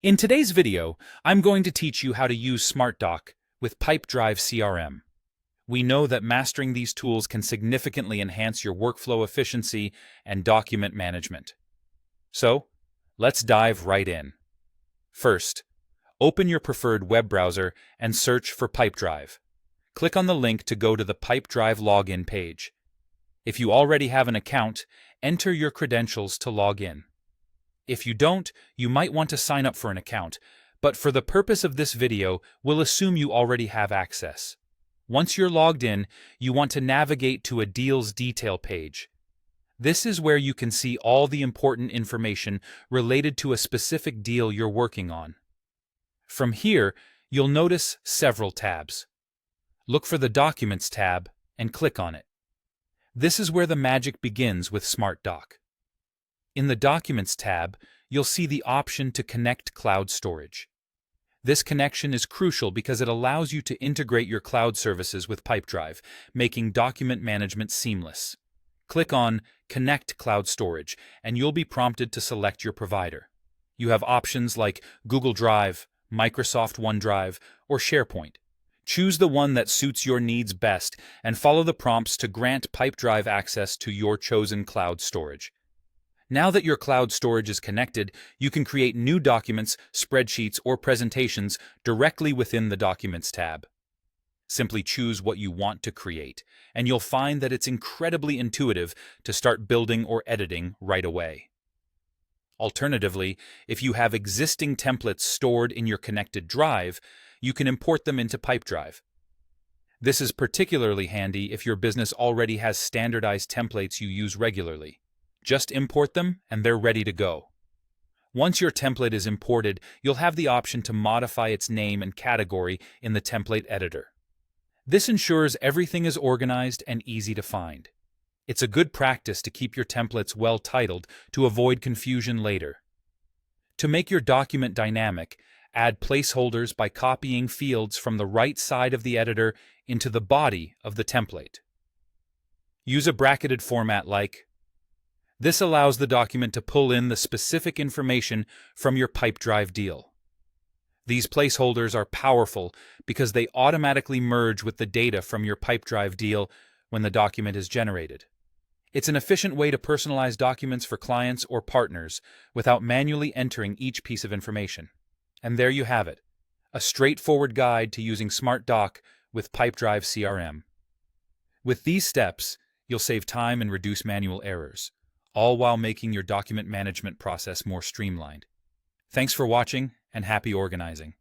In today's video, I'm going to teach you how to use SmartDoc with Pipedrive CRM. We know that mastering these tools can significantly enhance your workflow efficiency and document management. So, let's dive right in. First, open your preferred web browser and search for Pipedrive. Click on the link to go to the Pipedrive login page. If you already have an account, enter your credentials to log in. If you don't, you might want to sign up for an account, but for the purpose of this video, we'll assume you already have access. Once you're logged in, you want to navigate to a Deals Detail page. This is where you can see all the important information related to a specific deal you're working on. From here, you'll notice several tabs. Look for the Documents tab and click on it. This is where the magic begins with SmartDoc. In the Documents tab, you'll see the option to connect cloud storage. This connection is crucial because it allows you to integrate your cloud services with Pipedrive, making document management seamless. Click on Connect Cloud Storage, and you'll be prompted to select your provider. You have options like Google Drive, Microsoft OneDrive, or SharePoint. Choose the one that suits your needs best and follow the prompts to grant Pipedrive access to your chosen cloud storage. Now that your cloud storage is connected, you can create new documents, spreadsheets, or presentations directly within the Documents tab. Simply choose what you want to create, and you'll find that it's incredibly intuitive to start building or editing right away. Alternatively, if you have existing templates stored in your connected drive, you can import them into Pipedrive. This is particularly handy if your business already has standardized templates you use regularly. Just import them and they're ready to go. Once your template is imported, you'll have the option to modify its name and category in the template editor. This ensures everything is organized and easy to find. It's a good practice to keep your templates well titled to avoid confusion later. To make your document dynamic, add placeholders by copying fields from the right side of the editor into the body of the template. Use a bracketed format like this allows the document to pull in the specific information from your Pipedrive deal. These placeholders are powerful because they automatically merge with the data from your Pipedrive deal when the document is generated. It's an efficient way to personalize documents for clients or partners without manually entering each piece of information. And there you have it, a straightforward guide to using SmartDoc with Pipedrive CRM. With these steps, you'll save time and reduce manual errors, all while making your document management process more streamlined. Thanks for watching and happy organizing.